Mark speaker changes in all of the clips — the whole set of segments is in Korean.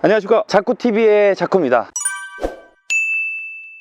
Speaker 1: 안녕하십니까, 자쿠TV의 자쿠입니다.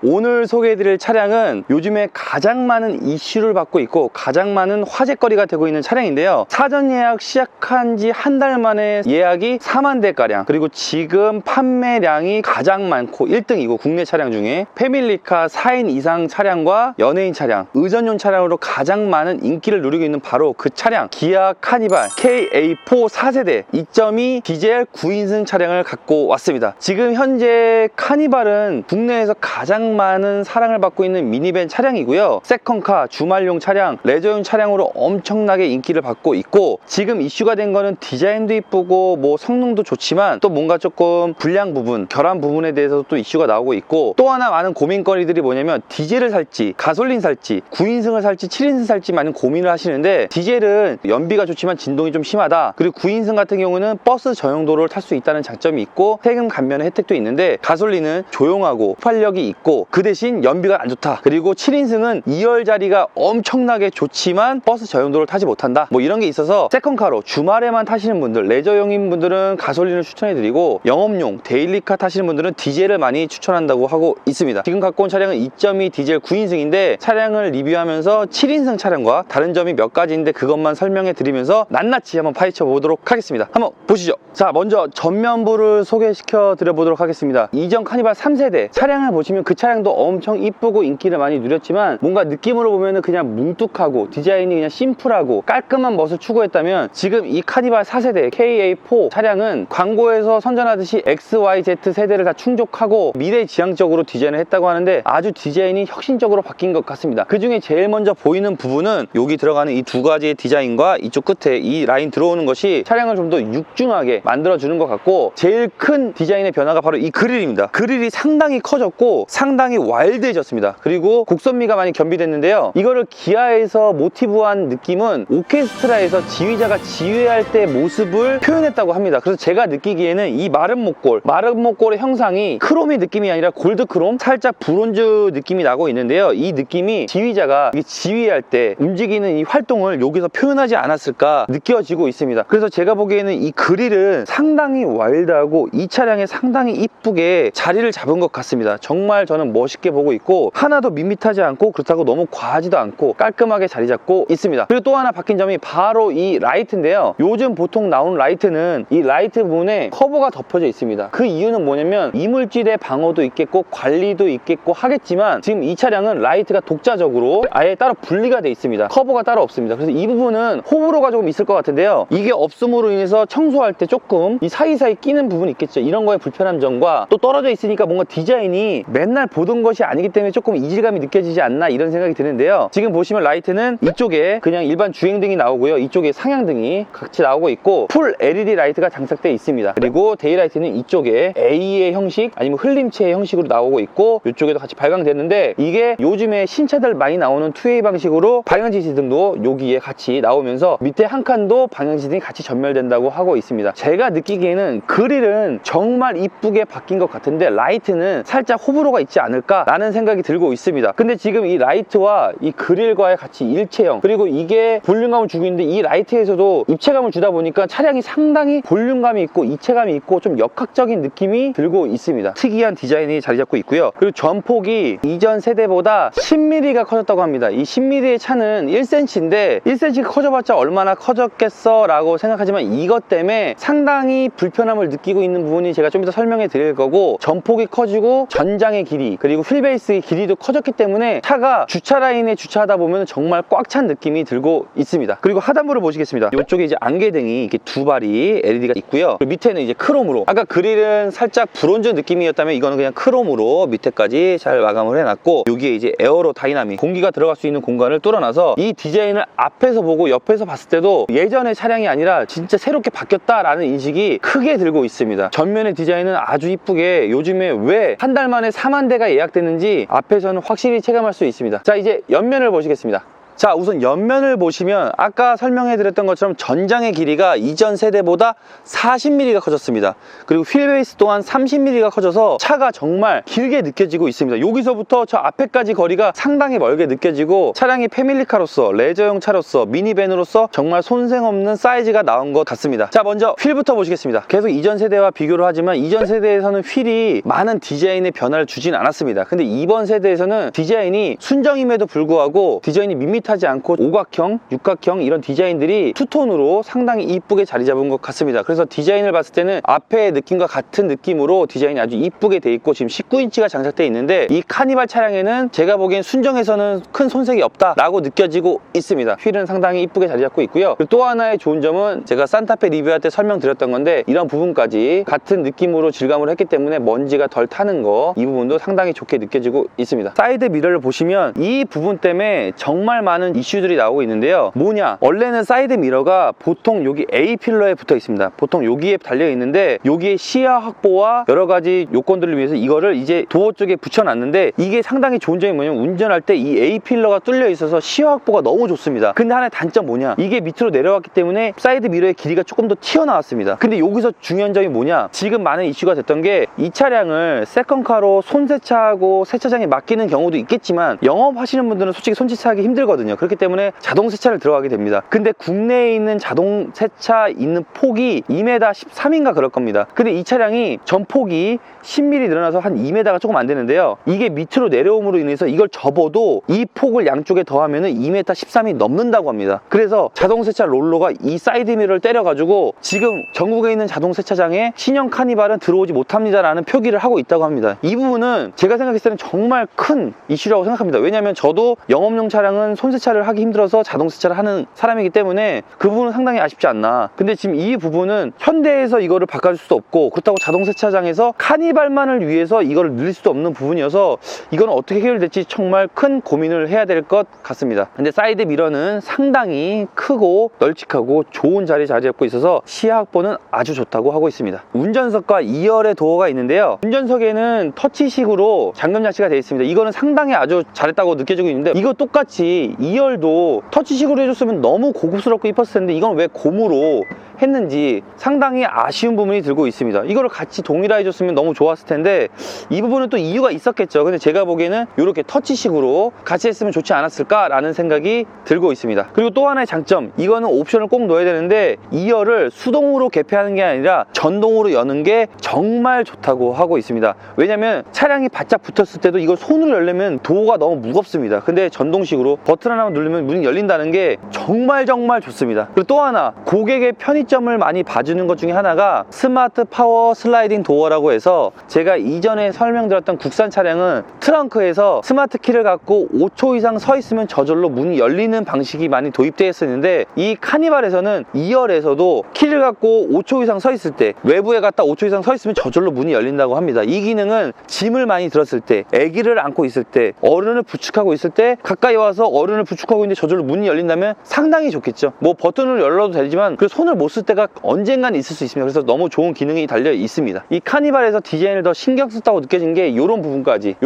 Speaker 1: 오늘 소개해드릴 차량은 요즘에 가장 많은 이슈를 받고 있고 가장 많은 화제거리가 되고 있는 차량인데요. 사전 예약 시작한 지 한 달 만에 예약이 4만 대가량, 그리고 지금 판매량이 가장 많고 1등이고 국내 차량 중에 패밀리카 4인 이상 차량과 연예인 차량, 의전용 차량으로 가장 많은 인기를 누리고 있는 바로 그 차량, 기아 카니발 KA4 4세대 2.2 디젤 9인승 차량을 갖고 왔습니다. 지금 현재 카니발은 국내에서 가장 많은 사랑을 받고 있는 미니밴 차량이고요. 세컨카, 주말용 차량, 레저용 차량으로 엄청나게 인기를 받고 있고, 지금 이슈가 된 거는 디자인도 이쁘고 뭐 성능도 좋지만 또 뭔가 조금 불량 부분, 결함 부분에 대해서 또 이슈가 나오고 있고, 또 하나 많은 고민거리들이 뭐냐면 디젤을 살지 가솔린 살지 9인승을 살지 7인승 살지 많은 고민을 하시는데, 디젤은 연비가 좋지만 진동이 좀 심하다, 그리고 9인승 같은 경우는 버스 전용도로를 탈 수 있다는 장점이 있고 세금 감면의 혜택도 있는데, 가솔린은 조용하고 폭발력이 있고 그 대신 연비가 안 좋다, 그리고 7인승은 2열 자리가 엄청나게 좋지만 버스 전용도로를 타지 못한다, 뭐 이런 게 있어서 세컨카로 주말에만 타시는 분들, 레저용인 분들은 가솔린을 추천해드리고 영업용 데일리카 타시는 분들은 디젤을 많이 추천한다고 하고 있습니다. 지금 갖고 온 차량은 2.2 디젤 9인승인데 차량을 리뷰하면서 7인승 차량과 다른 점이 몇 가지인데 그것만 설명해 드리면서 낱낱이 한번 파헤쳐 보도록 하겠습니다. 한번 보시죠. 자, 먼저 전면부를 소개시켜 드려 보도록 하겠습니다. 이전 카니발 3세대 차량을 보시면 그 차량도 엄청 이쁘고 인기를 많이 누렸지만 뭔가 느낌으로 보면은 그냥 뭉툭하고 디자인이 그냥 심플하고 깔끔한 멋을 추구했다면, 지금 이 카니발 4세대 KA4 차량은 광고에서 선전하듯이 XYZ 세대를 다 충족하고 미래지향적으로 디자인을 했다고 하는데 아주 디자인이 혁신적으로 바뀐 것 같습니다. 그 중에 제일 먼저 보이는 부분은 여기 들어가는 이 두 가지의 디자인과 이쪽 끝에 이 라인 들어오는 것이 차량을 좀 더 육중하게 만들어주는 것 같고, 제일 큰 디자인의 변화가 바로 이 그릴입니다. 그릴이 상당히 커졌고 상당히 와일드해졌습니다. 그리고 곡선미가 많이 겸비됐는데요. 이거를 기아에서 모티브한 느낌은 오케스트라에서 지휘자가 지휘할 때 모습을 표현했다고 합니다. 그래서 제가 느끼기에는 이 마른 목골의 형상이 크롬이 느낌이 아니라 골드 크롬, 살짝 브론즈 느낌이 나고 있는데요. 이 느낌이 지휘자가 지휘할 때 움직이는 이 활동을 여기서 표현하지 않았을까 느껴지고 있습니다. 그래서 제가 보기에는 이 그릴은 상당히 와일드하고 이 차량에 상당히 이쁘게 자리를 잡은 것 같습니다. 정말 저는 멋있게 보고 있고 하나도 밋밋하지 않고 그렇다고 너무 과하지도 않고 깔끔하게 자리 잡고 있습니다. 그리고 또 하나 바뀐 점이 바로 이 라이트인데요. 요즘 보통 나오는 라이트는 이 라이트 부분에 커버가 덮여져 있습니다. 그 이유는 뭐냐면 이물질의 방어도 있겠고 관리도 있겠고 하겠지만, 지금 이 차량은 라이트가 독자적으로 아예 따로 분리가 돼 있습니다. 커버가 따로 없습니다. 그래서 이 부분은 호불호가 조금 있을 것 같은데요. 이게 없음으로 인해서 청소할 때 조금 이 사이사이 끼는 부분이 있겠죠. 이런 거에 불편한 점과 또 떨어져 있으니까 뭔가 디자인이 맨날 보던 것이 아니기 때문에 조금 이질감이 느껴지지 않나 이런 생각이 드는데요. 지금 보시면 라이트는 이쪽에 그냥 일반 주행등이 나오고요. 이쪽에 상향등이 같이 나오고 있고 풀 LED 라이트가 장착되어 있습니다. 그리고 데이라이트는 이쪽에 A의 형식 아니면 흘림체의 형식으로 나오고 있고 이쪽에도 같이 발광되는데, 이게 요즘에 신차들 많이 나오는 2A 방식으로 방향지시등도 여기에 같이 나오면서 밑에 한 칸도 방향지등이 같이 전멸된다고 하고 있습니다. 제가 느끼기에는 그릴은 정말 이쁘게 바뀐 것 같은데 라이트는 살짝 호불호가 있지 않을까 라는 생각이 들고 있습니다. 근데 지금 이 라이트와 이 그릴과의 같이 일체형, 그리고 이게 볼륨감을 주고 있는데 이 라이트에서도 입체감을 주다 보니까 차량이 상당히 볼륨감이 있고 입체감이 있고 좀 역학적인 느낌이 들고 있습니다. 특이한 디자인이 자리 잡고 있고요. 그리고 전폭이 이전 세대보다 10mm가 커졌다고 합니다. 이 10mm의 차는 1cm인데 1cm가 커져봤자 얼마나 커졌겠어 라고 생각하지만 이것 때문에 상당히 불편함을 느끼고 있는 부분이 제가 좀 이따 설명해 드릴 거고, 전폭이 커지고 전장의 길이 그리고 휠베이스의 길이도 커졌기 때문에 차가 주차 라인에 주차하다 보면 정말 꽉 찬 느낌이 들고 있습니다. 그리고 하단부를 보시겠습니다. 이쪽에 이제 안개등이 이렇게 두 발이 LED가 있고요. 그리고 밑에는 이제 크롬으로, 아까 그릴은 살짝 브론즈 느낌이었다면 이거는 그냥 크롬으로 밑에까지 잘 마감을 해놨고, 여기에 이제 에어로 다이나믹 공기가 들어갈 수 있는 공간을 뚫어놔서 이 디자인을 앞에서 보고 옆에서 봤을 때도 예전의 차량이 아니라 진짜 새롭게 바뀌었다라는 인식이 크게 들고 있습니다. 전면의 디자인은 아주 이쁘게, 요즘에 왜 한 달 만에 4만 대가 예약됐는지 앞에서는 확실히 체감할 수 있습니다. 자, 이제 옆면을 보시겠습니다. 자, 우선 옆면을 보시면 아까 설명해 드렸던 것처럼 전장의 길이가 이전 세대보다 40mm가 커졌습니다. 그리고 휠베이스 또한 30mm가 커져서 차가 정말 길게 느껴지고 있습니다. 여기서부터 저 앞에까지 거리가 상당히 멀게 느껴지고 차량이 패밀리카로서, 레저용 차로서, 미니밴으로서 정말 손색 없는 사이즈가 나온 것 같습니다. 자, 먼저 휠부터 보시겠습니다. 계속 이전 세대와 비교를 하지만 이전 세대에서는 휠이 많은 디자인의 변화를 주진 않았습니다. 근데 이번 세대에서는 디자인이 순정임에도 불구하고 디자인이 밋밋하지 않고 오각형, 육각형 이런 디자인들이 투톤으로 상당히 이쁘게 자리 잡은 것 같습니다. 그래서 디자인을 봤을 때는 앞의 느낌과 같은 느낌으로 디자인이 아주 이쁘게 돼 있고 지금 19인치가 장착되어 있는데 이 카니발 차량에는 제가 보기엔 순정에서는 큰 손색이 없다라고 느껴지고 있습니다. 휠은 상당히 이쁘게 자리 잡고 있고요. 그리고 또 하나의 좋은 점은 제가 산타페 리뷰할 때 설명드렸던 건데 이런 부분까지 같은 느낌으로 질감을 했기 때문에 먼지가 덜 타는 거, 이 부분도 상당히 좋게 느껴지고 있습니다. 사이드 미러를 보시면 이 부분 때문에 정말 많은 이슈들이 나오고 있는데요. 뭐냐? 원래는 사이드 미러가 보통 여기 A 필러에 붙어 있습니다. 보통 여기에 달려 있는데 여기에 시야 확보와 여러 가지 요건들을 위해서 이거를 이제 도어 쪽에 붙여놨는데 이게 상당히 좋은 점이 뭐냐면 운전할 때 이 A 필러가 뚫려 있어서 시야 확보가 너무 좋습니다. 근데 하나의 단점 뭐냐? 이게 밑으로 내려왔기 때문에 사이드 미러의 길이가 조금 더 튀어나왔습니다. 근데 여기서 중요한 점이 뭐냐? 지금 많은 이슈가 됐던 게 이 차량을 세컨카로 손세차하고 세차장에 맡기는 경우도 있겠지만 영업하시는 분들은 솔직히 손세차하기 힘들거든요. 그렇기 때문에 자동 세차를 들어가게 됩니다. 근데 국내에 있는 자동 세차 있는 폭이 2m 13인가 그럴 겁니다. 근데 이 차량이 전폭이 10mm 늘어나서 한 2m가 조금 안 되는데요. 이게 밑으로 내려옴으로 인해서 이걸 접어도 이 폭을 양쪽에 더하면은 2m 13이 넘는다고 합니다. 그래서 자동 세차 롤러가 이 사이드 미러를 때려가지고 지금 전국에 있는 자동 세차장에 신형 카니발은 들어오지 못합니다라는 표기를 하고 있다고 합니다. 이 부분은 제가 생각했을 때는 정말 큰 이슈라고 생각합니다. 왜냐하면 저도 영업용 차량은 손세차를 하기 힘들어서 자동 세차를 하는 사람이기 때문에 그 부분은 상당히 아쉽지 않나. 근데 지금 이 부분은 현대에서 이거를 바꿔줄 수도 없고 그렇다고 자동 세차장에서 카니발만을 위해서 이거를 늘릴 수도 없는 부분이어서 이거는 어떻게 해결될지 정말 큰 고민을 해야 될 것 같습니다. 근데 사이드 미러는 상당히 크고 널찍하고 좋은 자리에 자리 잡고 있어서 시야 확보는 아주 좋다고 하고 있습니다. 운전석과 2열의 도어가 있는데요. 운전석에는 터치식으로 잠금 장치가 되어 있습니다. 이거는 상당히 아주 잘했다고 느껴지고 있는데 이거 똑같이 2열도 터치식으로 해줬으면 너무 고급스럽고 이뻤을 텐데 이건 왜 고무로 했는지 상당히 아쉬운 부분이 들고 있습니다. 이거를 같이 동일화해 줬으면 너무 좋았을 텐데 이 부분은 또 이유가 있었겠죠. 근데 제가 보기에는 이렇게 터치식으로 같이 했으면 좋지 않았을까 라는 생각이 들고 있습니다. 그리고 또 하나의 장점, 이거는 옵션을 꼭 넣어야 되는데 2열을 수동으로 개폐하는 게 아니라 전동으로 여는 게 정말 좋다고 하고 있습니다. 왜냐면 차량이 바짝 붙었을 때도 이걸 손으로 열려면 도어가 너무 무겁습니다. 근데 전동식으로 버튼 하나만 누르면 문이 열린다는 게 정말 좋습니다. 그리고 또 하나, 고객의 편의점을 많이 봐주는 것 중에 하나가 스마트 파워 슬라이딩 도어라고 해서 제가 이전에 설명드렸던 국산 차량은 트렁크에서 스마트 키를 갖고 5초 이상 서 있으면 저절로 문이 열리는 방식이 많이 도입되어 있었는데 이 카니발에서는 2열에서도 키를 갖고 5초 이상 서 있을 때 외부에 갖다 5초 이상 서 있으면 저절로 문이 열린다고 합니다. 이 기능은 짐을 많이 들었을 때, 아기를 안고 있을 때, 어른을 부축하고 있을 때 가까이 와서 어른을 부축하고 있는데 저절로 문이 열린다면 상당히 좋겠죠. 뭐 버튼을 열어도 되지만 그 손을 못 쓸 때가 언젠간 있을 수 있습니다. 그래서 너무 좋은 기능이 달려 있습니다. 이 카니발에서 디자인을 더 신경 썼다고 느껴진 게 이런 부분까지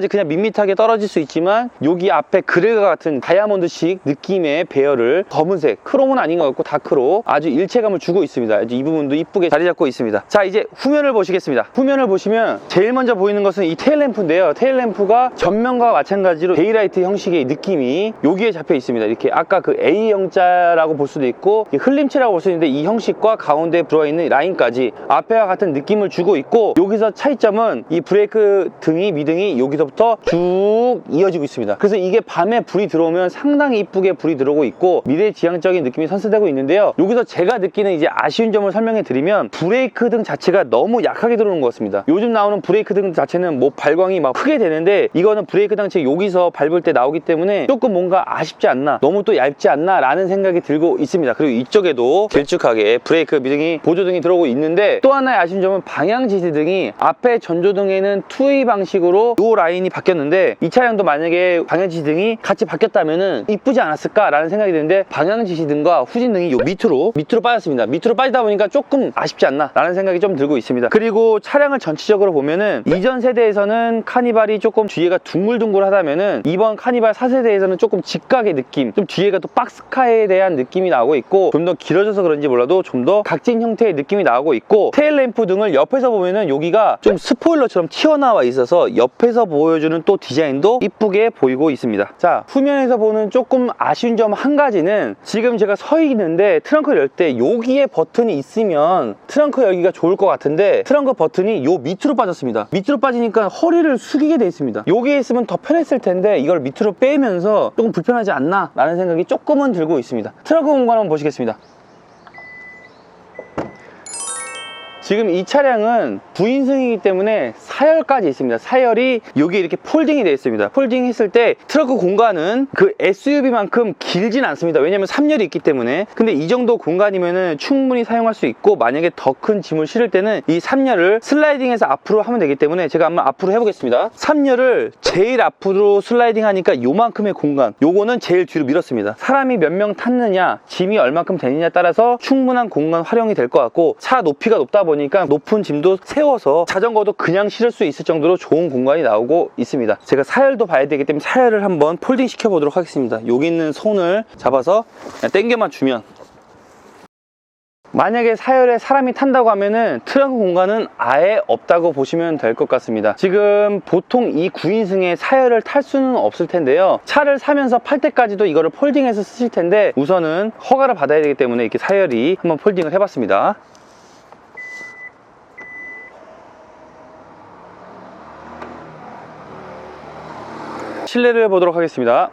Speaker 1: 그냥 밋밋하게 떨어질 수 있지만 여기 앞에 그릴과 같은 다이아몬드식 느낌의 배열을 검은색, 크롬은 아닌 것 같고 다크로 아주 일체감을 주고 있습니다. 이 부분도 이쁘게 자리 잡고 있습니다. 자, 이제 후면을 보시겠습니다. 후면을 보시면 제일 먼저 보이는 것은 이 테일램프인데요. 테일램프가 전면과 마찬가지로 데이라이트 형식의 느낌이 여기에 잡혀 있습니다. 이렇게 아까 그 A형자라고 볼 수도 있고 흘림체라고 볼 수 있는데 이 형식과 가운데에 들어와 있는 라인까지 앞에와 같은 느낌을 주고 있고 여기서 차이점은 이 브레이크 등이 미등이 여기서부터 쭉 이어지고 있습니다. 그래서 이게 밤에 불이 들어오면 상당히 이쁘게 불이 들어오고 있고 미래지향적인 느낌이 선사되고 있는데요. 여기서 제가 느끼는 이제 아쉬운 점을 설명해 드리면 브레이크 등 자체가 너무 약하게 들어오는 것 같습니다. 요즘 나오는 브레이크 등 자체는 뭐 발광이 막 크게 되는데 이거는 브레이크 장치 여기서 밟을 때 나오기 때문에 조금 뭔가 아쉽지 않나, 너무 또 얇지 않나 라는 생각이 들고 있습니다. 그리고 이쪽에도 길쭉하게 브레이크 미등이 보조등이 들어오고 있는데 또 하나의 아쉬운 점은 방향 지시등이 앞에 전조등에는 2웨이 방식으로 이 라인이 바뀌었는데 이 차량도 만약에 방향 지시등이 같이 바뀌었다면은 이쁘지 않았을까 라는 생각이 드는데 방향 지시등과 후진등이 요 밑으로 빠졌습니다. 밑으로 빠지다 보니까 조금 아쉽지 않나 라는 생각이 좀 들고 있습니다. 그리고 차량을 전체적으로 보면은 이전 세대에서는 카니발이 조금 뒤에가 둥글둥글하다면은 이번 카니발 4세대에서는 조금 조금 직각의 느낌, 좀 뒤에가 또 박스카에 대한 느낌이 나오고 있고, 좀 더 길어져서 그런지 몰라도 좀 더 각진 형태의 느낌이 나오고 있고, 테일램프 등을 옆에서 보면은 여기가 좀 스포일러처럼 튀어나와 있어서 옆에서 보여주는 또 디자인도 이쁘게 보이고 있습니다. 자, 후면에서 보는 조금 아쉬운 점 한 가지는, 지금 제가 서 있는데 트렁크를 열 때 여기에 버튼이 있으면 트렁크 열기가 좋을 것 같은데, 트렁크 버튼이 요 밑으로 빠졌습니다. 밑으로 빠지니까 허리를 숙이게 돼 있습니다. 여기에 있으면 더 편했을 텐데 이걸 밑으로 빼면서 조금 불편하지 않나 라는 생각이 조금은 들고 있습니다. 트렁크 공간 한번 보시겠습니다. 지금 이 차량은 9인승이기 때문에 사열까지 있습니다. 사열이 여기 이렇게 폴딩이 되어 있습니다. 폴딩 했을 때 트렁크 공간은 그 SUV만큼 길진 않습니다. 왜냐면 3열이 있기 때문에. 근데 이 정도 공간이면은 충분히 사용할 수 있고, 만약에 더 큰 짐을 실을 때는 이 3열을 슬라이딩해서 앞으로 하면 되기 때문에 제가 한번 앞으로 해보겠습니다. 3열을 제일 앞으로 슬라이딩 하니까 요만큼의 공간, 요거는 제일 뒤로 밀었습니다. 사람이 몇 명 탔느냐, 짐이 얼만큼 되느냐에 따라서 충분한 공간 활용이 될 것 같고, 차 높이가 높다 보니까 높은 짐도 세워서 자전거도 그냥 실을 수 있을 정도로 좋은 공간이 나오고 있습니다. 제가 사열도 봐야 되기 때문에 사열을 한번 폴딩 시켜 보도록 하겠습니다. 여기 있는 손을 잡아서 그냥 당겨만 주면, 만약에 사열에 사람이 탄다고 하면은 트렁크 공간은 아예 없다고 보시면 될 것 같습니다. 지금 보통 이 9인승에 사열을 탈 수는 없을 텐데요, 차를 사면서 팔 때까지도 이거를 폴딩해서 쓰실 텐데, 우선은 허가를 받아야 되기 때문에 이렇게 사열이 한번 폴딩을 해봤습니다. 실내를 해보도록 하겠습니다.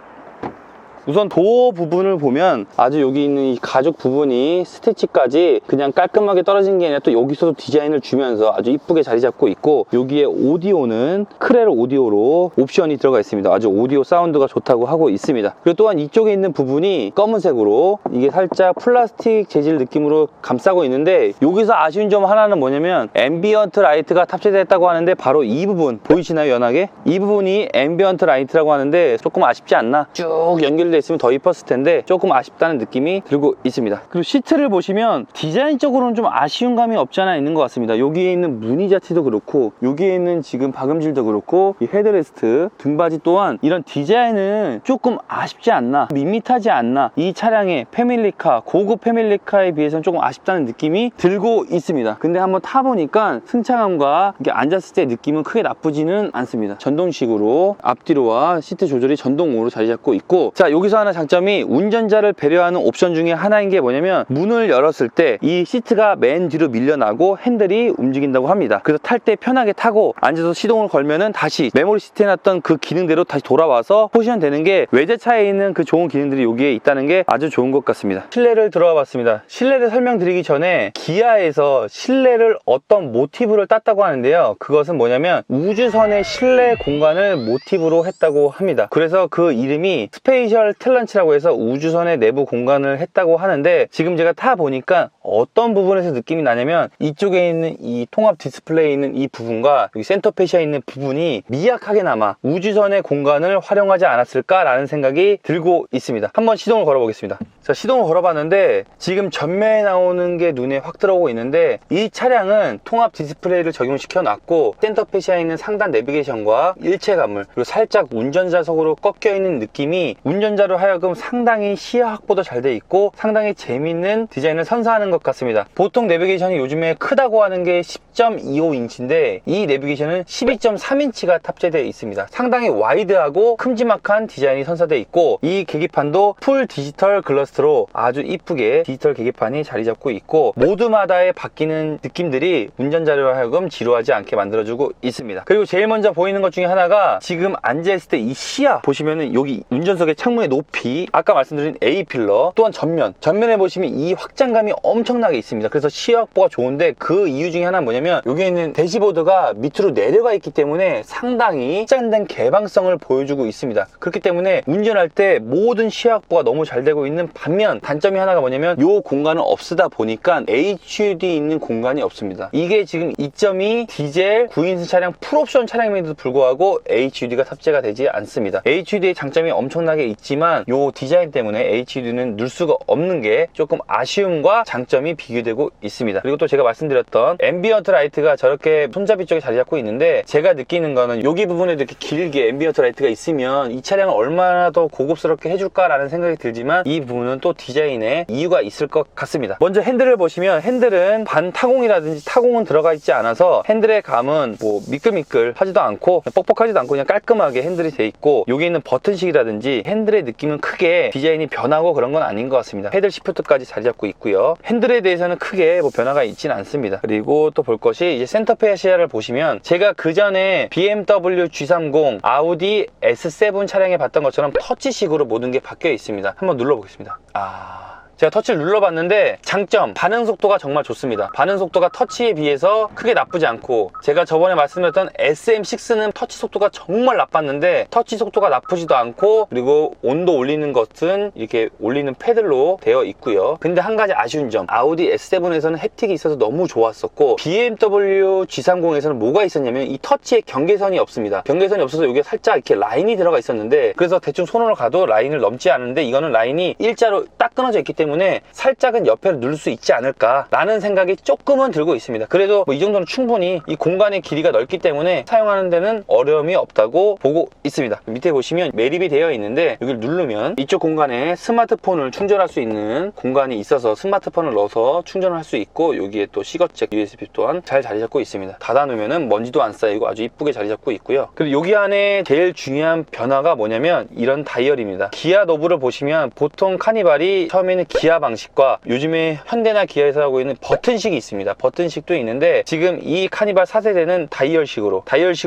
Speaker 1: 우선 도어 부분을 보면 아주 여기 있는 이 가죽 부분이 스티치까지 그냥 깔끔하게 떨어진 게 아니라 또 여기서도 디자인을 주면서 아주 이쁘게 자리 잡고 있고, 여기에 오디오는 크렐 오디오로 옵션이 들어가 있습니다. 아주 오디오 사운드가 좋다고 하고 있습니다. 그리고 또한 이쪽에 있는 부분이 검은색으로, 이게 살짝 플라스틱 재질 느낌으로 감싸고 있는데, 여기서 아쉬운 점 하나는 뭐냐면 앰비언트 라이트가 탑재됐다고 하는데, 바로 이 부분 보이시나요? 연하게 이 부분이 앰비언트 라이트라고 하는데 조금 아쉽지 않나? 쭉 연결돼 있으면 더 이뻤을 텐데 조금 아쉽다는 느낌이 들고 있습니다. 그리고 시트를 보시면 디자인적으로는 좀 아쉬운 감이 없지 않아 있는 것 같습니다. 여기에 있는 무늬 자체도 그렇고, 여기에 있는 지금 박음질도 그렇고, 이 헤드레스트, 등받이 또한 이런 디자인은 조금 아쉽지 않나, 밋밋하지 않나, 이 차량의 패밀리카, 고급 패밀리카에 비해서는 조금 아쉽다는 느낌이 들고 있습니다. 근데 한번 타보니까 승차감과 이렇게 앉았을 때 느낌은 크게 나쁘지는 않습니다. 전동식으로 앞뒤로와 시트 조절이 전동으로 자리 잡고 있고, 자, 여기서 하나 장점이, 운전자를 배려하는 옵션 중에 하나인 게 뭐냐면, 문을 열었을 때 이 시트가 맨 뒤로 밀려나고 핸들이 움직인다고 합니다. 그래서 탈 때 편하게 타고 앉아서 시동을 걸면은 다시 메모리 시트에 놨던 그 기능대로 다시 돌아와서 포지션 되는 게, 외제차에 있는 그 좋은 기능들이 여기에 있다는 게 아주 좋은 것 같습니다. 실내를 들어가 봤습니다. 실내를 설명드리기 전에 기아에서 실내를 어떤 모티브를 땄다고 하는데요, 그것은 뭐냐면 우주선의 실내 공간을 모티브로 했다고 합니다. 그래서 그 이름이 스페이셜 텔런치라고 해서 우주선의 내부 공간을 했다고 하는데, 지금 제가 타보니까 어떤 부분에서 느낌이 나냐면, 이쪽에 있는 이 통합 디스플레이에 있는 이 부분과 여기 센터 페시아에 있는 부분이 미약하게나마 우주선의 공간을 활용하지 않았을까라는 생각이 들고 있습니다. 한번 시동을 걸어 보겠습니다. 자, 시동을 걸어봤는데 지금 전면에 나오는 게 눈에 확 들어오고 있는데, 이 차량은 통합 디스플레이를 적용시켜 놨고, 센터 페시아에 있는 상단 내비게이션과 일체감을, 그리고 살짝 운전자석으로 꺾여 있는 느낌이 운전자로 하여금 상당히 시야 확보도 잘 돼 있고 상당히 재밌는 디자인을 선사하는 것 같습니다. 보통 내비게이션이 요즘에 크다고 하는 게 10.25인치인데 이 내비게이션은 12.3인치가 탑재되어 있습니다. 상당히 와이드하고 큼지막한 디자인이 선사되어 있고, 이 계기판도 풀 디지털 글러스로 아주 이쁘게 디지털 계기판이 자리 잡고 있고, 모드마다의 바뀌는 느낌들이 운전자로 하여금 지루하지 않게 만들어주고 있습니다. 그리고 제일 먼저 보이는 것 중에 하나가, 지금 앉아있을 때 이 시야 보시면은 여기 운전석의 창문의 높이, 아까 말씀드린 A필러, 또한 전면에 보시면 이 확장감이 엄청나게 있습니다. 그래서 시야 확보가 좋은데, 그 이유 중에 하나는 뭐냐면 여기에 있는 대시보드가 밑으로 내려가 있기 때문에 상당히 확장된 개방성을 보여주고 있습니다. 그렇기 때문에 운전할 때 모든 시야 확보가 너무 잘 되고 있는 반면, 단점이 하나가 뭐냐면 이 공간을 없애다 보니까 HUD 있는 공간이 없습니다. 이게 지금 2.2 디젤 9인승 차량 풀옵션 차량임에도 불구하고 HUD가 탑재가 되지 않습니다. HUD의 장점이 엄청나게 있지만 있지만 요 디자인 때문에 HUD는 넣을 수가 없는 게 조금 아쉬움과 장점이 비교되고 있습니다. 그리고 또 제가 말씀드렸던 앰비언트 라이트가 저렇게 손잡이 쪽에 자리 잡고 있는데, 제가 느끼는 거는 여기 부분에도 이렇게 길게 앰비언트 라이트가 있으면 이 차량을 얼마나 더 고급스럽게 해줄까라는 생각이 들지만, 이 부분은 또 디자인에 이유가 있을 것 같습니다. 먼저 핸들을 보시면 핸들은 반타공이라든지 타공은 들어가 있지 않아서 핸들의 감은 뭐 미끌미끌 하지도 않고 뻑뻑하지도 않고 그냥 깔끔하게 핸들이 돼 있고, 여기 있는 버튼식이라든지 핸들의 느낌은 크게 디자인이 변하고 그런 건 아닌 것 같습니다. 패들 시프트까지 자리 잡고 있고요. 핸들에 대해서는 크게 뭐 변화가 있지는 않습니다. 그리고 또 볼 것이 이제 센터 페시아를 보시면, 제가 그 전에 BMW G30, 아우디 S7 차량에 봤던 것처럼 터치식으로 모든 게 바뀌어 있습니다. 한번 눌러보겠습니다. 제가 터치를 눌러봤는데 장점, 반응 속도가 정말 좋습니다. 반응 속도가 터치에 비해서 크게 나쁘지 않고, 제가 저번에 말씀드렸던 SM6는 터치 속도가 정말 나빴는데 터치 속도가 나쁘지도 않고, 그리고 온도 올리는 것은 이렇게 올리는 패들로 되어 있고요. 근데 한 가지 아쉬운 점, 아우디 S7에서는 햅틱이 있어서 너무 좋았었고, BMW G30에서는 뭐가 있었냐면 이 터치에 경계선이 없습니다. 경계선이 없어서 여기에 살짝 이렇게 라인이 들어가 있었는데, 그래서 대충 손으로 가도 라인을 넘지 않는데, 이거는 라인이 일자로 딱 끊어져 있기 때문에 살짝은 옆에를 누를 수 있지 않을까 라는 생각이 조금은 들고 있습니다. 그래도 뭐 이 정도는 충분히 이 공간의 길이가 넓기 때문에 사용하는 데는 어려움이 없다고 보고 있습니다. 밑에 보시면 매립이 되어 있는데, 여기를 누르면 이쪽 공간에 스마트폰을 충전할 수 있는 공간이 있어서 스마트폰을 넣어서 충전을 할 수 있고, 여기에 또 시거잭 USB 또한 잘 자리 잡고 있습니다. 닫아 놓으면 먼지도 안 쌓이고 아주 이쁘게 자리 잡고 있고요. 그리고 여기 안에 제일 중요한 변화가 뭐냐면 이런 다이얼입니다. 기아 노브를 보시면 보통 카니발이 처음에는 기아 방식과 요즘에 현대나 기아에서 하고 있는 버튼식이 있습니다. 버튼식도 있는데, 지금 이 카니발 4세대는 다이얼식으로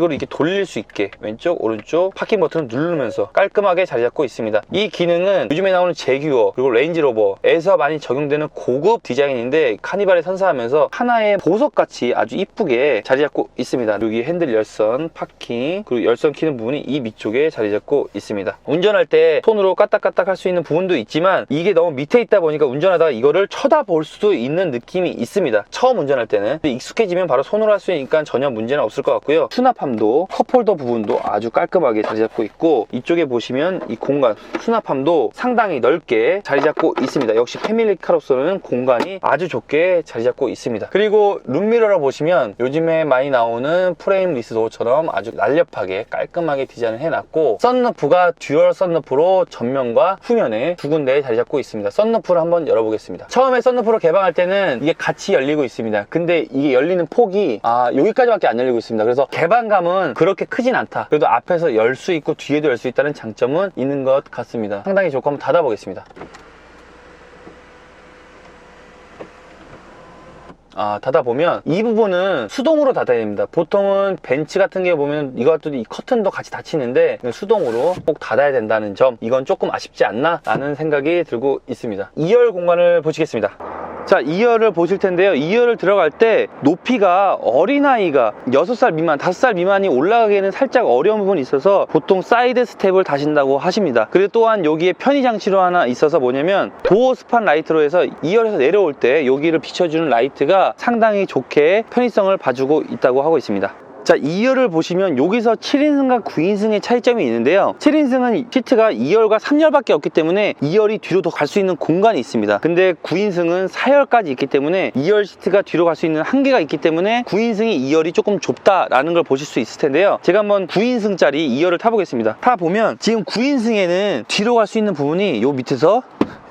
Speaker 1: 이렇게 돌릴 수 있게 왼쪽 오른쪽 파킹 버튼을 누르면서 깔끔하게 자리 잡고 있습니다. 이 기능은 요즘에 나오는 제규어 그리고 레인지로버에서 많이 적용되는 고급 디자인인데, 카니발에 선사하면서 하나의 보석같이 아주 이쁘게 자리 잡고 있습니다. 여기 핸들 열선, 파킹, 그리고 열선 키는 부분이 이 밑쪽에 자리 잡고 있습니다. 운전할 때 손으로 까딱까딱 할 수 있는 부분도 있지만, 이게 너무 밑에 있다 보니까 운전하다가 이거를 쳐다볼 수도 있는 느낌이 있습니다. 처음 운전할 때는. 근데 익숙해지면 바로 손으로 할 수 있으니까 전혀 문제는 없을 것 같고요. 수납함도 컵홀더 부분도 아주 깔끔하게 자리 잡고 있고, 이쪽에 보시면 이 공간 수납함도 상당히 넓게 자리 잡고 있습니다. 역시 패밀리카로서는 공간이 아주 좁게 자리 잡고 있습니다. 그리고 룸미러를 보시면 요즘에 많이 나오는 프레임리스 도어처럼 아주 날렵하게 깔끔하게 디자인을 해놨고, 썬루프가 듀얼 썬루프로 전면과 후면에 두 군데에 자리 잡고 있습니다. 썬루프를 한번 열어보겠습니다. 처음에 썬루프를 개방할 때는 이게 같이 열리고 있습니다. 근데 이게 열리는 폭이 여기까지밖에 안 열리고 있습니다. 그래서 개방감은 그렇게 크진 않다. 그래도 앞에서 열 수 있고 뒤에도 열 수 있다는 장점은 있는 것 같습니다. 상당히 좋고, 한번 닫아보겠습니다. 닫아보면 이 부분은 수동으로 닫아야 됩니다. 보통은 벤츠 같은 게 보면 이것도 이 커튼도 같이 닫히는데, 수동으로 꼭 닫아야 된다는 점, 이건 조금 아쉽지 않나 라는 생각이 들고 있습니다. 2열 공간을 보시겠습니다. 자, 2열을 보실 텐데요. 2열을 들어갈 때 높이가 어린아이가 6살 미만, 5살 미만이 올라가기에는 살짝 어려운 부분이 있어서 보통 사이드 스텝을 다신다고 하십니다. 그리고 또한 여기에 편의 장치로 하나 있어서 뭐냐면 도어 스판 라이트로 해서 2열에서 내려올 때 여기를 비춰주는 라이트가 상당히 좋게 편의성을 봐주고 있다고 하고 있습니다. 자, 2열을 보시면 여기서 7인승과 9인승의 차이점이 있는데요. 7인승은 시트가 2열과 3열밖에 없기 때문에 2열이 뒤로 더 갈 수 있는 공간이 있습니다. 근데 9인승은 4열까지 있기 때문에 2열 시트가 뒤로 갈 수 있는 한계가 있기 때문에 9인승이 2열이 조금 좁다라는 걸 보실 수 있을 텐데요. 제가 한번 9인승짜리 2열을 타보겠습니다. 타보면 지금 9인승에는 뒤로 갈 수 있는 부분이 요 밑에서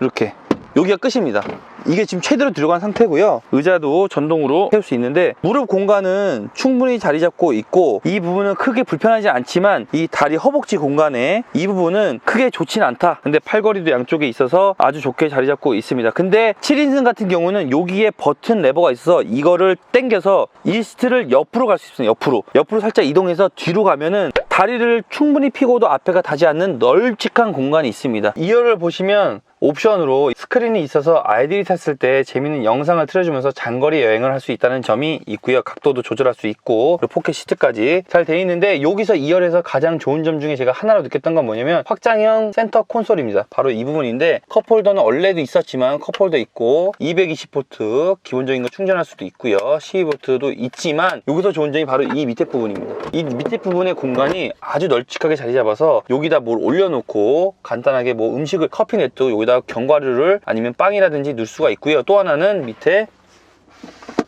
Speaker 1: 이렇게 여기가 끝입니다. 이게 지금 최대로 들어간 상태고요. 의자도 전동으로 세울 수 있는데 무릎 공간은 충분히 자리 잡고 있고, 이 부분은 크게 불편하지 않지만 이 다리 허벅지 공간에 이 부분은 크게 좋진 않다. 근데 팔걸이도 양쪽에 있어서 아주 좋게 자리 잡고 있습니다. 근데 7인승 같은 경우는 여기에 버튼 레버가 있어서 이거를 당겨서 이 시트를 옆으로 갈 수 있습니다. 옆으로 살짝 이동해서 뒤로 가면은 다리를 충분히 펴고도 앞에가 닿지 않는 널찍한 공간이 있습니다. 2열을 보시면 옵션으로 스크린이 있어서 아이들이 탔을 때 재밌는 영상을 틀어주면서 장거리 여행을 할 수 있다는 점이 있고요. 각도도 조절할 수 있고 그리고 포켓 시트까지 잘 돼 있는데, 여기서 2열에서 가장 좋은 점 중에 제가 하나로 느꼈던 건 뭐냐면 확장형 센터 콘솔입니다. 바로 이 부분인데, 컵홀더는 원래도 있었지만 컵홀더 있고 220V 기본적인 거 충전할 수도 있고요. 12V도 있지만 여기서 좋은 점이 바로 이 밑에 부분입니다. 이 밑에 부분의 공간이 아주 널찍하게 자리 잡아서 여기다 뭘 올려놓고 간단하게 뭐 음식을, 커피 냅도 여기다 견과류를 아니면 빵이라든지 넣을 수가 있고요. 또 하나는 밑에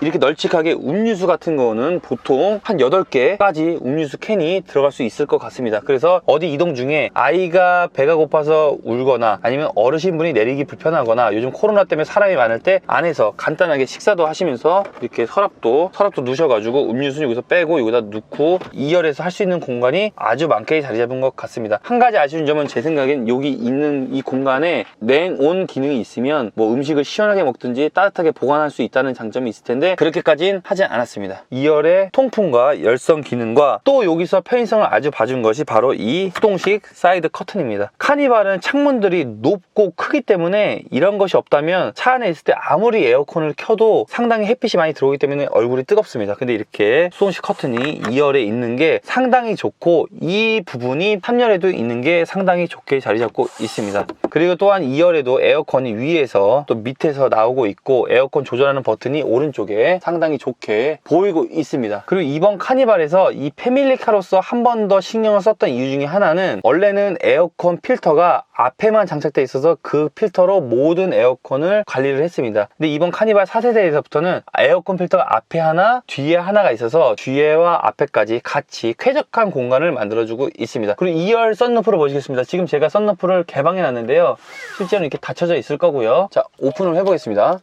Speaker 1: 이렇게 널찍하게 음료수 같은 거는 보통 한 8개까지 음료수 캔이 들어갈 수 있을 것 같습니다. 그래서 어디 이동 중에 아이가 배가 고파서 울거나 아니면 어르신분이 내리기 불편하거나 요즘 코로나 때문에 사람이 많을 때 안에서 간단하게 식사도 하시면서 이렇게 서랍도 누셔가지고 음료수는 여기서 빼고 여기다 넣고 2열에서 할 수 있는 공간이 아주 많게 자리 잡은 것 같습니다. 한 가지 아쉬운 점은 제 생각엔 여기 있는 이 공간에 냉온 기능이 있으면 뭐 음식을 시원하게 먹든지 따뜻하게 보관할 수 있다는 장점이 있을 텐데 그렇게까지는 하지 않았습니다. 2열의 통풍과 열선 기능과 또 여기서 편의성을 아주 봐준 것이 바로 이 수동식 사이드 커튼입니다. 카니발은 창문들이 높고 크기 때문에 이런 것이 없다면 차 안에 있을 때 아무리 에어컨을 켜도 상당히 햇빛이 많이 들어오기 때문에 얼굴이 뜨겁습니다. 근데 이렇게 수동식 커튼이 2열에 있는 게 상당히 좋고, 이 부분이 3열에도 있는 게 상당히 좋게 자리 잡고 있습니다. 그리고 또한 2열에도 에어컨이 위에서 또 밑에서 나오고 있고 에어컨 조절하는 버튼이 오른쪽에 상당히 좋게 보이고 있습니다. 그리고 이번 카니발에서 이 패밀리카로서 한 번 더 신경을 썼던 이유 중에 하나는, 원래는 에어컨 필터가 앞에만 장착되어 있어서 그 필터로 모든 에어컨을 관리를 했습니다. 근데 이번 카니발 4세대에서부터는 에어컨 필터가 앞에 하나 뒤에 하나가 있어서 뒤에와 앞에까지 같이 쾌적한 공간을 만들어주고 있습니다. 그리고 2열 썬루프를 보시겠습니다. 지금 제가 썬루프를 개방해 놨는데요, 실제로는 이렇게 닫혀져 있을 거고요. 자, 오픈을 해보겠습니다.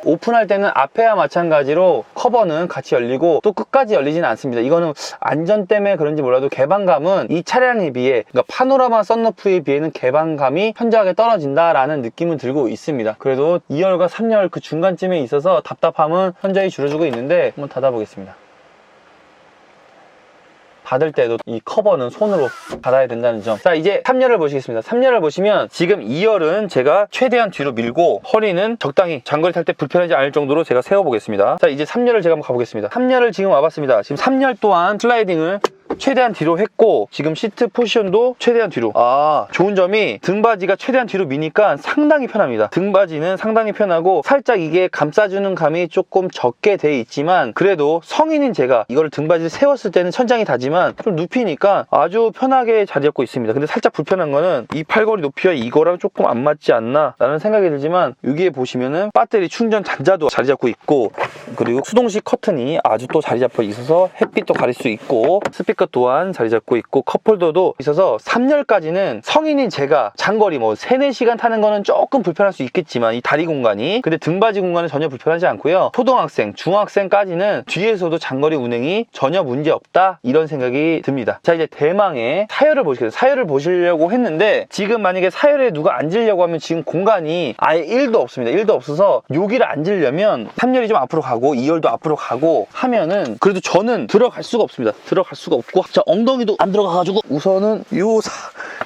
Speaker 1: 오픈할 때는 앞에와 마찬가지로 커버는 같이 열리고 또 끝까지 열리지는 않습니다. 이거는 안전 때문에 그런지 몰라도 개방감은 이 차량에 비해, 그러니까 파노라마 썬루프에 비해는 개방감이 현저하게 떨어진다라는 느낌은 들고 있습니다. 그래도 2열과 3열 그 중간쯤에 있어서 답답함은 현저히 줄여주고 있는데, 한번 닫아보겠습니다. 닫을 때도 이 커버는 손으로 닫아야 된다는 점. 자, 이제 3열을 보시겠습니다. 3열을 보시면 지금 2열은 제가 최대한 뒤로 밀고 허리는 적당히 장거리 탈 때 불편하지 않을 정도로 제가 세워보겠습니다. 자, 이제 3열을 제가 한번 가보겠습니다. 3열을 지금 와봤습니다. 지금 3열 또한 슬라이딩을 최대한 뒤로 했고, 지금 시트 포지션도 최대한 뒤로. 좋은 점이 등받이가 최대한 뒤로 미니까 상당히 편합니다. 등받이는 상당히 편하고 살짝 이게 감싸주는 감이 조금 적게 돼 있지만, 그래도 성인인 제가 이거를 등받이를 세웠을 때는 천장이 닿지만 좀 눕히니까 아주 편하게 자리 잡고 있습니다. 근데 살짝 불편한 거는 이 팔걸이 높이와 이거랑 조금 안 맞지 않나 라는 생각이 들지만, 여기에 보시면은 배터리 충전 단자도 자리 잡고 있고, 그리고 수동식 커튼이 아주 또 자리 잡혀 있어서 햇빛도 가릴 수 있고, 스피커 또한 자리 잡고 있고, 컵홀더도 있어서 3열까지는 성인인 제가 장거리 뭐 3, 4시간 타는 거는 조금 불편할 수 있겠지만 이 다리 공간이, 근데 등받이 공간은 전혀 불편하지 않고요. 초등학생, 중학생까지는 뒤에서도 장거리 운행이 전혀 문제 없다, 이런 생각이 듭니다. 자, 이제 대망의 사열을 보시겠어요. 사열을 보시려고 했는데, 지금 만약에 사열에 누가 앉으려고 하면 지금 공간이 아예 1도 없습니다. 1도 없어서 여기를 앉으려면 3열이 좀 앞으로 가고 2열도 앞으로 가고 하면은, 그래도 저는 들어갈 수가 없습니다. 들어갈 수가 없고, 자, 엉덩이도 안 들어가가지고 우선은 요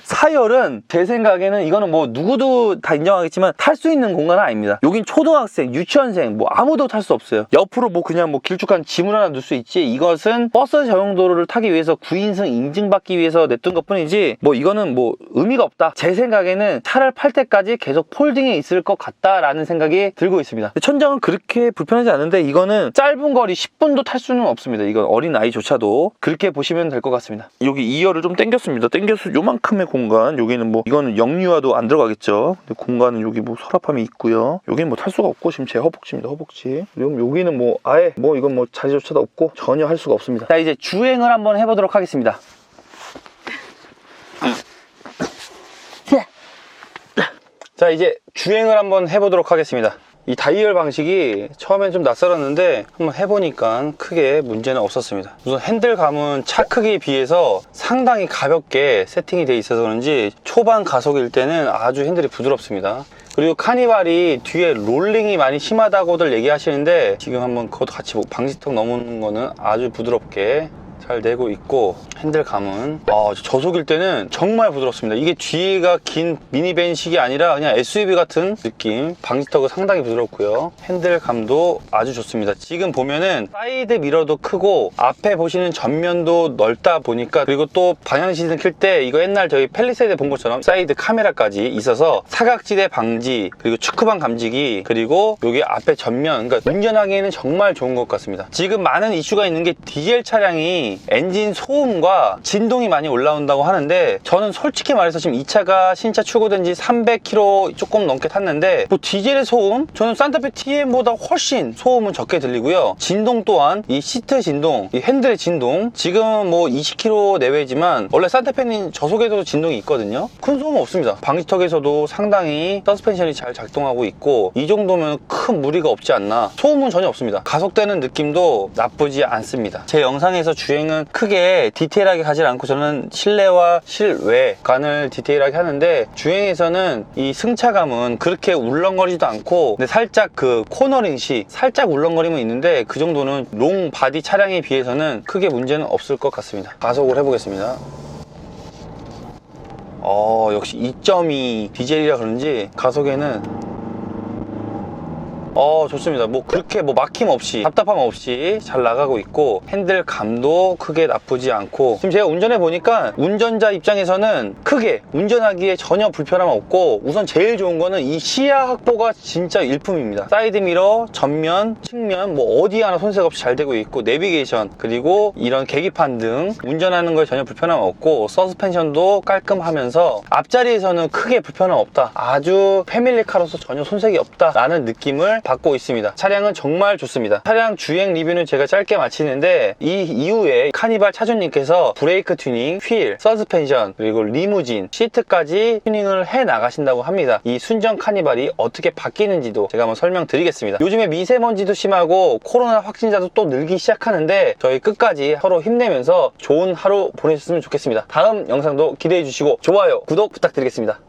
Speaker 1: 사열은 제 생각에는 이거는 뭐 누구도 다 인정하겠지만 탈 수 있는 공간은 아닙니다. 여긴 초등학생, 유치원생 뭐 아무도 탈 수 없어요. 옆으로 뭐 그냥 뭐 길쭉한 지문 하나 넣을 수 있지, 이것은 버스 전용도로를 타기 위해서 9인승 인증받기 위해서 냈던 것 뿐이지 뭐 이거는 뭐 의미가 없다. 제 생각에는 차를 팔 때까지 계속 폴딩에 있을 것 같다라는 생각이 들고 있습니다. 천장은 그렇게 불편하지 않은데, 이거는 짧은 거리 10분도 탈 수는 없습니다. 이건 어린 아이조차도 그렇게 보시면 될 것 같습니다. 여기 2열을 좀 당겼습니다. 당겨서 요만큼의 공간, 여기는 뭐 이거는 역류화도 안 들어가겠죠. 근데 공간은 여기 뭐 서랍함이 있고요. 여기는 뭐 탈 수가 없고, 지금 제 허벅지입니다. 허벅지. 그리고 여기는 뭐 아예 뭐 이건 뭐 자리조차도 없고 전혀 할 수가 없습니다. 자, 이제 주행을 한번 해보도록 하겠습니다. 자, 이제 주행을 한번 해보도록 하겠습니다. 이 다이얼 방식이 처음엔 좀 낯설었는데 한번 해보니까 크게 문제는 없었습니다. 우선 핸들감은 차 크기에 비해서 상당히 가볍게 세팅이 돼 있어서 그런지 초반 가속일 때는 아주 핸들이 부드럽습니다. 그리고 카니발이 뒤에 롤링이 많이 심하다고들 얘기하시는데, 지금 한번 그것도 같이 방지턱 넘는 거는 아주 부드럽게 잘 내고 있고, 핸들감은 저속일 때는 정말 부드럽습니다. 이게 뒤가 긴 미니밴식이 아니라 그냥 SUV 같은 느낌. 방지턱은 상당히 부드럽고요. 핸들감도 아주 좋습니다. 지금 보면은 사이드 미러도 크고 앞에 보시는 전면도 넓다 보니까, 그리고 또 방향 시승 킬 때 이거 옛날 저희 팰리세이드 본 것처럼 사이드 카메라까지 있어서 사각지대 방지, 그리고 축구방 감지기, 그리고 여기 앞에 전면, 그러니까 운전하기에는 정말 좋은 것 같습니다. 지금 많은 이슈가 있는 게 디젤 차량이 엔진 소음과 진동이 많이 올라온다고 하는데, 저는 솔직히 말해서 지금 이 차가 신차 출고된 지 300km 조금 넘게 탔는데, 뭐 디젤의 소음? 저는 산타페 TM보다 훨씬 소음은 적게 들리고요. 진동 또한 이 시트 진동, 이 핸들의 진동, 지금은 뭐 20km 내외지만 원래 산타페는 저속에서도 진동이 있거든요. 큰 소음 없습니다. 방지턱에서도 상당히 서스펜션이 잘 작동하고 있고, 이 정도면 큰 무리가 없지 않나. 소음은 전혀 없습니다. 가속되는 느낌도 나쁘지 않습니다. 제 영상에서 주행은 크게 디테일하게 가지 않고 저는 실내와 실외 간을 디테일하게 하는데, 주행에서는 이 승차감은 그렇게 울렁거리지도 않고, 근데 살짝 그 코너링 시 살짝 울렁거림은 있는데, 그 정도는 롱 바디 차량에 비해서는 크게 문제는 없을 것 같습니다. 가속을 해보겠습니다. 역시 2.2 디젤이라 그런지 가속에는 좋습니다. 뭐 그렇게 뭐 막힘 없이, 답답함 없이 잘 나가고 있고, 핸들감도 크게 나쁘지 않고, 지금 제가 운전해 보니까 운전자 입장에서는 크게 운전하기에 전혀 불편함 없고, 우선 제일 좋은 거는 이 시야 확보가 진짜 일품입니다. 사이드 미러, 전면, 측면 뭐 어디 하나 손색 없이 잘 되고 있고, 내비게이션, 그리고 이런 계기판 등 운전하는 거에 전혀 불편함 없고, 서스펜션도 깔끔하면서 앞자리에서는 크게 불편함 없다, 아주 패밀리카로서 전혀 손색이 없다 라는 느낌을 받고 있습니다. 차량은 정말 좋습니다. 차량 주행 리뷰는 제가 짧게 마치는데, 이 이후에 카니발 차주님께서 브레이크 튜닝, 휠, 서스펜션, 그리고 리무진, 시트까지 튜닝을 해 나가신다고 합니다. 이 순정 카니발이 어떻게 바뀌는지도 제가 한번 설명드리겠습니다. 요즘에 미세먼지도 심하고 코로나 확진자도 또 늘기 시작하는데, 저희 끝까지 서로 힘내면서 좋은 하루 보내셨으면 좋겠습니다. 다음 영상도 기대해 주시고 좋아요, 구독 부탁드리겠습니다.